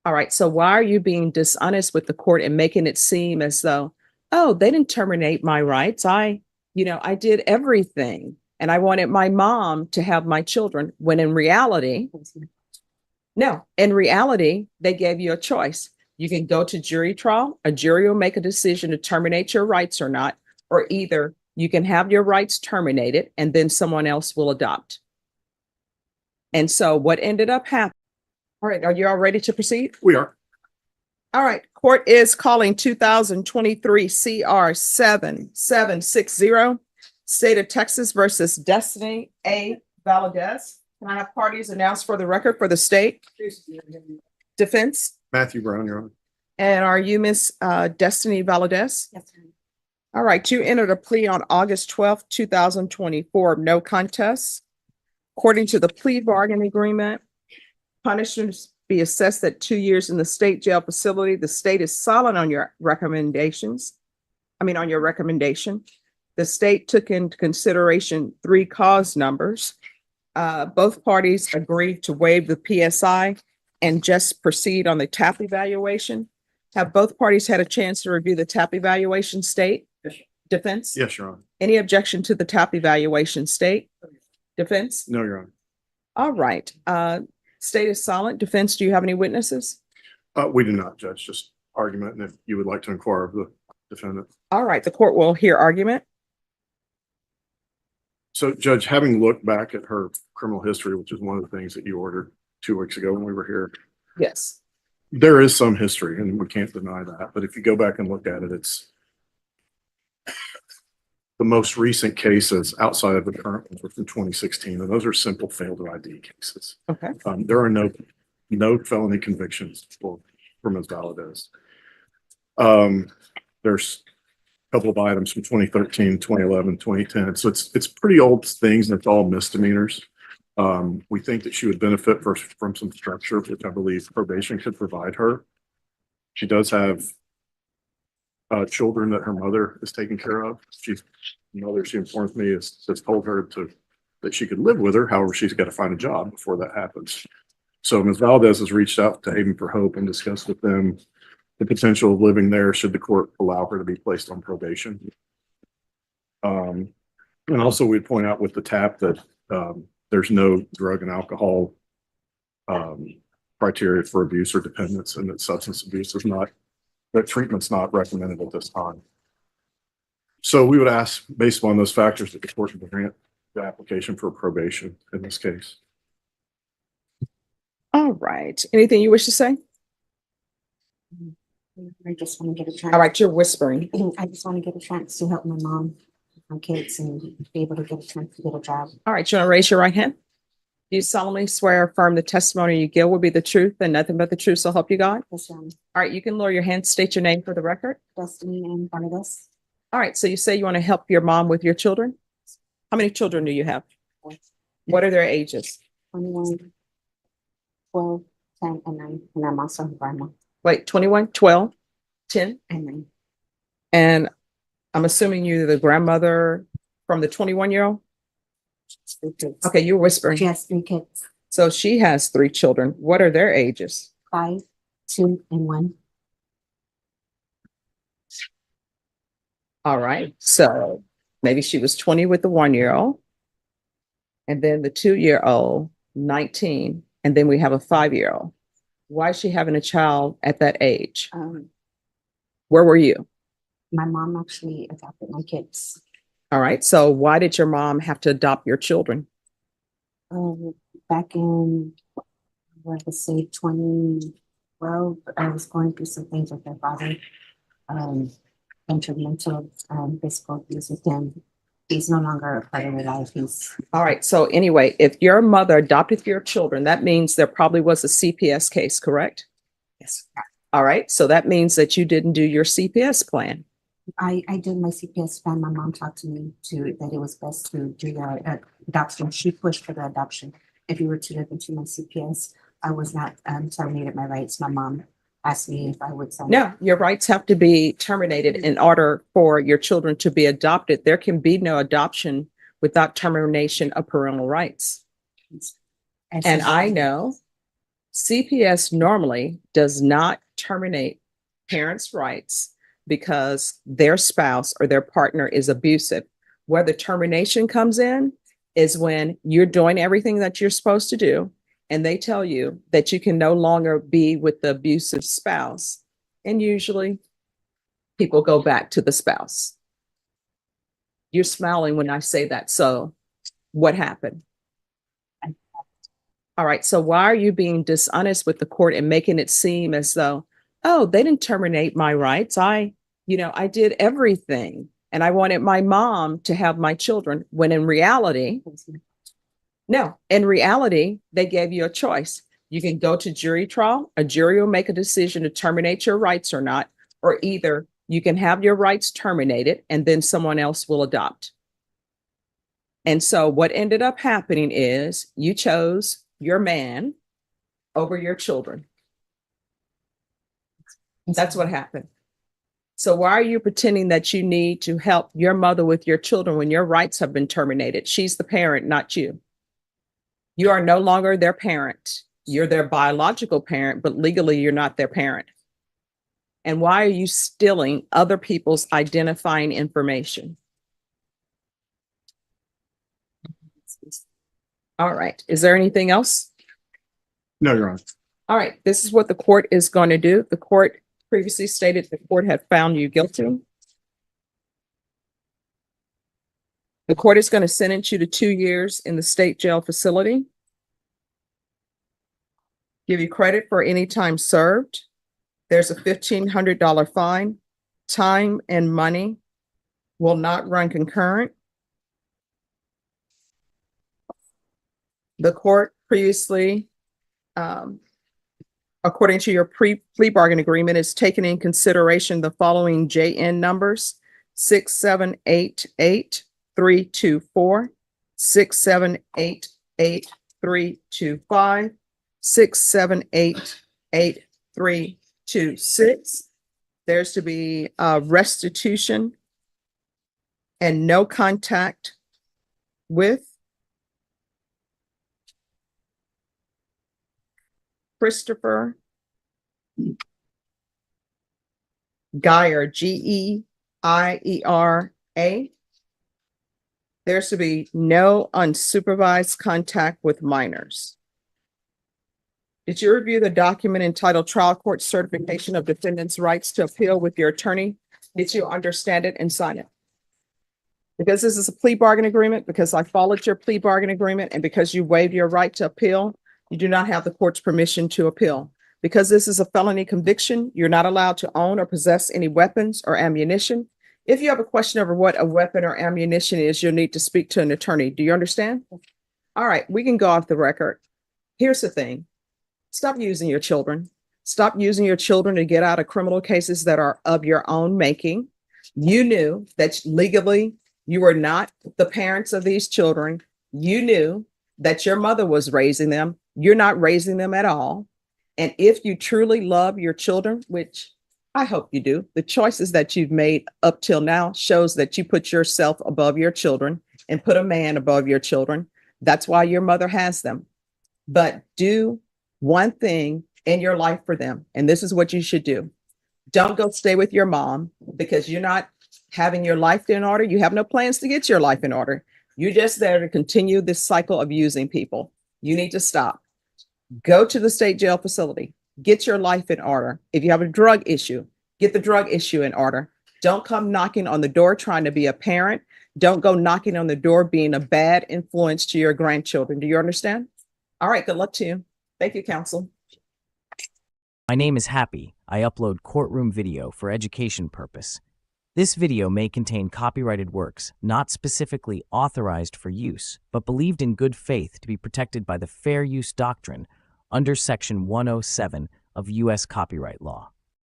All right. So why are you being dishonest with the court and making it seem as though, oh, they didn't terminate my rights. I did everything and I wanted my mom to have my children when in reality, no, in reality, they gave you a choice. You can go to jury trial, a jury will make a decision to terminate your rights or not, or either you can have your rights terminated and then someone else will adopt. And so what ended up happening? All right, are you all ready to proceed? We are. All right, court is calling 2023 CR 7760, State of Texas versus Destiny A. Valadez. Can I have parties announced for the record for the state? Defense. Matthew Brown, Your Honor. And are you Miss Destiny Valadez? Yes, sir. All right, you entered a plea on August 12th, 2024, no contest. According to the plea bargain agreement, punishments be assessed at 2 years in the state jail facility. The state is silent on your recommendations. On your recommendation. The state took into consideration 3 cause numbers. Both parties agreed to waive the PSI and just proceed on the TAP evaluation. Have both parties had a chance to review the TAP evaluation, state? Yes. Defense? Yes, Your Honor. Any objection to the TAP evaluation, state? Defense? No, Your Honor. All right. State is silent. Defense, do you have any witnesses? We do not, Judge, just argument, and if you would like to inquire of the defendant. All right, the court will hear argument. So, Judge, having looked back at her criminal history, which is one of the things that you ordered 2 weeks ago when we were here, Yes. there is some history, and we can't deny that. But if you go back and look at it, it's the most recent cases outside of the current ones were from 2016, and those are simple failed ID cases. Okay. There are no felony convictions for Ms. Valadez. There's a couple of items from 2013, 2011, 2010. So it's pretty old things, and it's all misdemeanors. We think that she would benefit from some structure, which I believe probation could provide her. She does have children that her mother is taking care of. She informs me, has told her that she could live with her. However, she's got to find a job before that happens. So Ms. Valadez has reached out to Haven for Hope and discussed with them the potential of living there should the court allow her to be placed on probation. And also we'd point out with the TAP that there's no drug and alcohol criteria for abuse or dependence, and that substance abuse is not, that treatment's not recommended at this time. So we would ask, based on those factors, that the court would grant the application for probation in this case. All right. Anything you wish to say? I just want to get a chance. All right, you're whispering. I just want to get a chance to help my mom, my kids, and be able to get a chance to get a job. All right, you want to raise your right hand? Do you solemnly swear or affirm the testimony you give will be the truth and nothing but the truth, so help you God? Yes, All right, you can lower your hand, state your name for the record. Destiny and Barnabas. All right, so you say you want to help your mom with your children? How many children do you have? 4, What are their ages? 21, 12, 10, and 9. And I'm also her grandma. Wait, 21, 12, 10? And 9. And I'm assuming you're the grandmother from the 21-year-old? 3 kids. Okay, you're whispering. She has 3 kids. So she has 3 children. What are their ages? 5, 2, and 1. All right, so maybe she was 20 with the 1-year-old. And then the 2-year-old, 19. And then we have a 5-year-old. Why is she having a child at that age? Where were you? My mom actually adopted my kids. All right, so why did your mom have to adopt your children? Back in, let's say 2012, I was going through some things with my father. Mental physical abuse with him. He's no longer a part of my life. All right, so anyway, if your mother adopted your children, that means there probably was a CPS case, correct? Yes. All right, so that means that you didn't do your CPS plan. I did my CPS plan. My mom talked to me that it was best to do the adoption. She pushed for the adoption. If you were to look into my CPS, I was not terminated my rights. My mom asked me if I would sign. No, your rights have to be terminated in order for your children to be adopted. There can be no adoption without termination of parental rights. And I know CPS normally does not terminate parents' rights because their spouse or their partner is abusive. Where the termination comes in is when you're doing everything that you're supposed to do, and they tell you that you can no longer be with the abusive spouse. And usually people go back to the spouse. You're smiling when I say that. So what happened? All right. So why are you being dishonest with the court and making it seem as though, oh, they didn't terminate my rights. I did everything and I wanted my mom to have my children, when in reality, no, in reality, they gave you a choice. You can go to jury trial. A jury will make a decision to terminate your rights or not, or either you can have your rights terminated and then someone else will adopt. And so what ended up happening is you chose your man over your children. That's what happened. So why are you pretending that you need to help your mother with your children when your rights have been terminated? She's the parent, not you. You are no longer their parent. You're their biological parent, but legally you're not their parent. And why are you stealing other people's identifying information? All right. Is there anything else? No, Your Honor. All right. This is what the court is going to do. The court previously stated the court had found you guilty. The court is going to sentence you to 2 years in the state jail facility. Give you credit for any time served. There's a $1,500 fine. Time and money will not run concurrent. The court previously, according to your plea bargain agreement, is taken in consideration the following JN numbers: 6788324, 6788325, 6788326. There's to be restitution and no contact with Christopher Geyer, G-E-I-E-R-A. There's to be no unsupervised contact with minors. Did you review the document entitled Trial Court Certification of Defendant's Rights to Appeal with your attorney? Did you understand it and sign it? Because this is a plea bargain agreement, because I followed your plea bargain agreement, and because you waived your right to appeal, you do not have the court's permission to appeal. Because this is a felony conviction, you're not allowed to own or possess any weapons or ammunition. If you have a question over what a weapon or ammunition is, you'll need to speak to an attorney. Do you understand? All right, we can go off the record. Here's the thing. Stop using your children. Stop using your children to get out of criminal cases that are of your own making. You knew that legally you were not the parents of these children. You knew that your mother was raising them. You're not raising them at all. And if you truly love your children, which I hope you do, the choices that you've made up till now shows that you put yourself above your children and put a man above your children. That's why your mother has them. But do one thing in your life for them. And this is what you should do. Don't go stay with your mom because you're not having your life in order. You have no plans to get your life in order. You're just there to continue this cycle of using people. You need to stop. Go to the state jail facility. Get your life in order. If you have a drug issue, get the drug issue in order. Don't come knocking on the door trying to be a parent. Don't go knocking on the door being a bad influence to your grandchildren. Do you understand? All right, good luck to you. Thank you, counsel. My name is Happy. I upload courtroom video for education purpose. This video may contain copyrighted works not specifically authorized for use, but believed in good faith to be protected by the Fair Use Doctrine under Section 107 of U.S. copyright law.